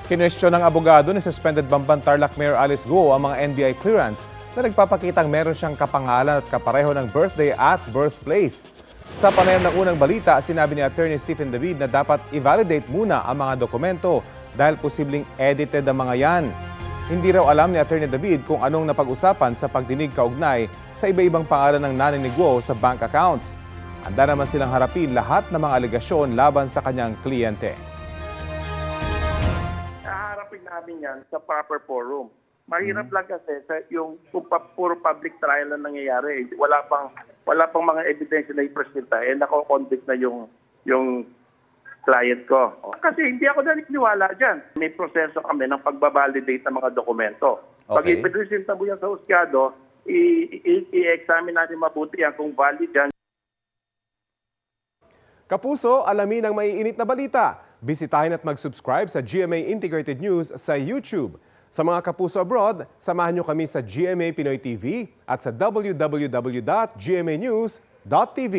Kinwestiyon ng abogado ni suspended Bamban Tarlac Mayor Alice Guo ang mga NBI clearance na nagpapakitang meron siyang kapangalan at kapareho ng birthday at birthplace. Sa panayam ng unang balita, sinabi ni Attorney Stephen David na dapat i-validate muna ang mga dokumento dahil posibleng edited ang mga yan. Hindi raw alam ni Attorney David kung anong napag-usapan sa pagdinig kaugnay sa iba-ibang pangalan ng nanay ni Guo sa bank accounts. Handa naman silang harapin lahat ng mga alegasyon laban sa kanyang kliyente. Haharapin namin yan sa proper forum. Mahirap lang kasi yung puro public trial na nangyayari. Wala pang mga ebidensya na ipresenta. Nako-convict na yung client ko. Kasi hindi ako naniniwala dyan. May proseso kami ng pagbabalidate ng mga dokumento. Pag ipresenta mo yan sa huskado, i-examine natin mabuti yan kung valid yan. Kapuso, alamin ang maiinit na balita. Bisitahin at mag-subscribe sa GMA Integrated News sa YouTube. Sa mga kapuso abroad, samahan niyo kami sa GMA Pinoy TV at sa www.gmanews.tv.